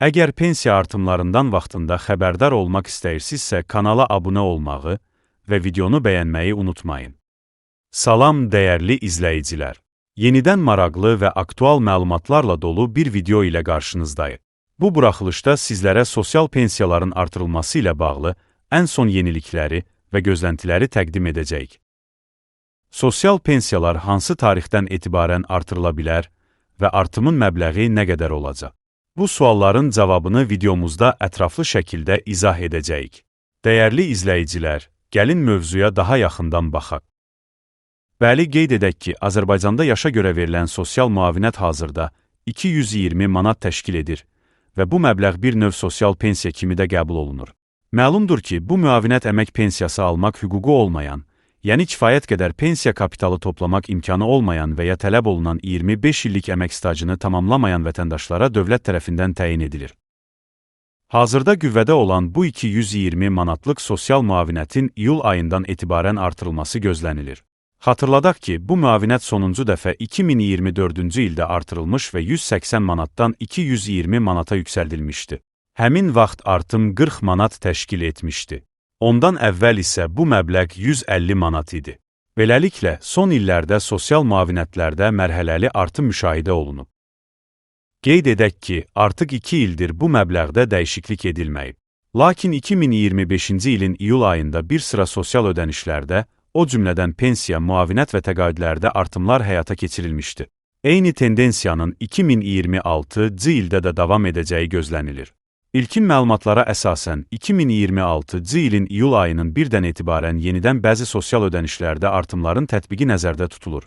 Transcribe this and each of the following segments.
Əgər pensiya artımlarından vaxtında xəbərdar olmaq istəyirsinizsə, kanala abunə olmağı və videonu bəyənməyi unutmayın. Salam, dəyərli izləyicilər! Yenidən maraqlı və aktual məlumatlarla dolu bir video ilə qarşınızdayıq. Bu buraxılışda sizlərə sosial pensiyaların artırılması ilə bağlı ən son yenilikləri və gözləntiləri təqdim edəcəyik. Sosial pensiyalar hansı tarixdən etibarən artırıla bilər və artımın məbləği nə qədər olacaq? Bu sualların cavabını videomuzda ətraflı şəkildə izah edəcəyik. Dəyərli izləyicilər, gəlin mövzuya daha yaxından baxaq. Bəli, qeyd edək ki, Azərbaycanda yaşa görə verilən sosial müavinət hazırda 220 manat təşkil edir və bu məbləğ bir növ sosial pensiya kimi də qəbul olunur. Məlumdur ki, bu müavinət əmək pensiyası almaq hüququ olmayan, yəni kifayət qədər pensiya kapitalı toplamaq imkanı olmayan və ya tələb olunan 25 illik əmək stajını tamamlamayan vətəndaşlara dövlət tərəfindən təyin edilir. Hazırda qüvvədə olan bu 220 manatlıq sosial müavinətin iyul ayından etibarən artırılması gözlənilir. Xatırladaq ki, bu müavinət sonuncu dəfə 2024-cü ildə artırılmış və 180 manatdan 220 manata yüksəldilmişdi. Həmin vaxt artım 40 manat təşkil etmişdi. Ondan əvvəl isə bu məbləğ 150 manat idi. Beləliklə, son illərdə sosial müavinətlərdə mərhələli artım müşahidə olunub. Qeyd edək ki, artıq 2 ildir bu məbləğdə dəyişiklik edilməyib. Lakin 2025-ci ilin iyul ayında bir sıra sosial ödənişlərdə, o cümlədən pensiya, müavinət və təqaüdlərdə artımlar həyata keçirilmişdi. Eyni tendensiyanın 2026-cı ildə də davam edəcəyi gözlənilir. İlkin məlumatlara əsasən, 2026-cı ilin iyul ayının birdən etibarən yenidən bəzi sosial ödənişlərdə artımların tətbiqi nəzərdə tutulur.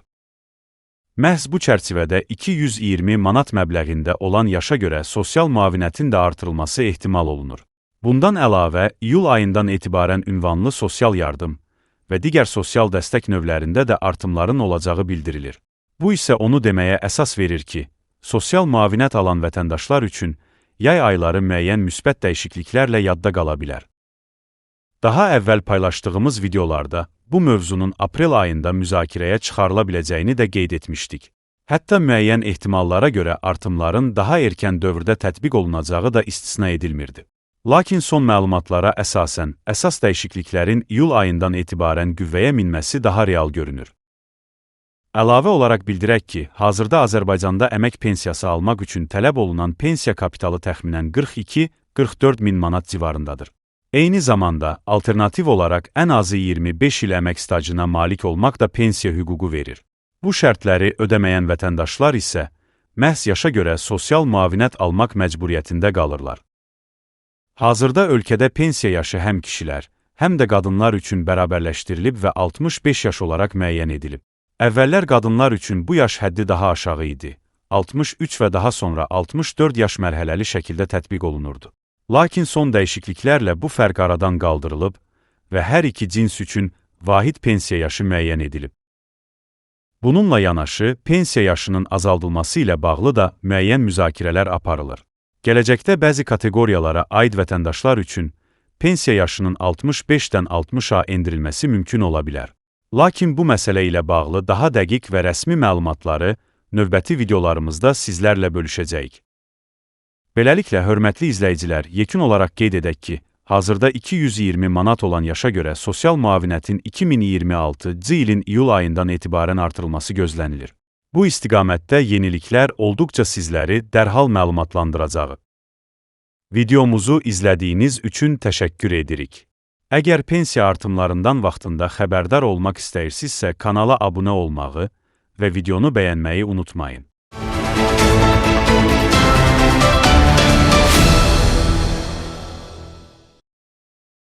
Məhz bu çərçivədə 220 manat məbləğində olan yaşa görə sosial müavinətin də artırılması ehtimal olunur. Bundan əlavə, iyul ayından etibarən ünvanlı sosial yardım və digər sosial dəstək növlərində də artımların olacağı bildirilir. Bu isə onu deməyə əsas verir ki, sosial müavinət alan vətəndaşlar üçün yay ayları müəyyən müsbət dəyişikliklərlə yadda qala bilər. Daha əvvəl paylaşdığımız videolarda bu mövzunun aprel ayında müzakirəyə çıxarıla biləcəyini də qeyd etmişdik. Hətta müəyyən ehtimallara görə artımların daha erkən dövrdə tətbiq olunacağı da istisna edilmirdi. Lakin son məlumatlara əsasən, əsas dəyişikliklərin iyul ayından etibarən qüvvəyə minməsi daha real görünür. Əlavə olaraq bildirək ki, hazırda Azərbaycanda əmək pensiyası almaq üçün tələb olunan pensiya kapitalı təxminən 42-44 min manat civarındadır. Eyni zamanda, alternativ olaraq ən azı 25 il əmək stajına malik olmaq da pensiya hüququ verir. Bu şərtləri ödəməyən vətəndaşlar isə məhz yaşa görə sosial müavinət almaq məcburiyyətində qalırlar. Hazırda ölkədə pensiya yaşı həm kişilər, həm də qadınlar üçün bərabərləşdirilib və 65 yaş olaraq müəyyən edilib. Əvvəllər qadınlar üçün bu yaş həddi daha aşağı idi. 63 və daha sonra 64 yaş mərhələli şəkildə tətbiq olunurdu. Lakin son dəyişikliklərlə bu fərq aradan qaldırılıb və hər iki cins üçün vahid pensiya yaşı müəyyən edilib. Bununla yanaşı, pensiya yaşının azaldılması ilə bağlı da müəyyən müzakirələr aparılır. Gələcəkdə bəzi kateqoriyalara aid vətəndaşlar üçün pensiya yaşının 65-dən 60-a endirilməsi mümkün ola bilər. Lakin bu məsələ ilə bağlı daha dəqiq və rəsmi məlumatları növbəti videolarımızda sizlərlə bölüşəcəyik. Beləliklə, hörmətli izləyicilər, yekun olaraq qeyd edək ki, hazırda 220 manat olan yaşa görə sosial müavinətin 2026-cı ilin iyul ayından etibarən artırılması gözlənilir. Bu istiqamətdə yeniliklər olduqca sizləri dərhal məlumatlandıracaq. Videomuzu izlədiyiniz üçün təşəkkür edirik. Əgər pensiya artımlarından vaxtında xəbərdar olmaq istəyirsinizsə, kanala abunə olmağı və videonu bəyənməyi unutmayın.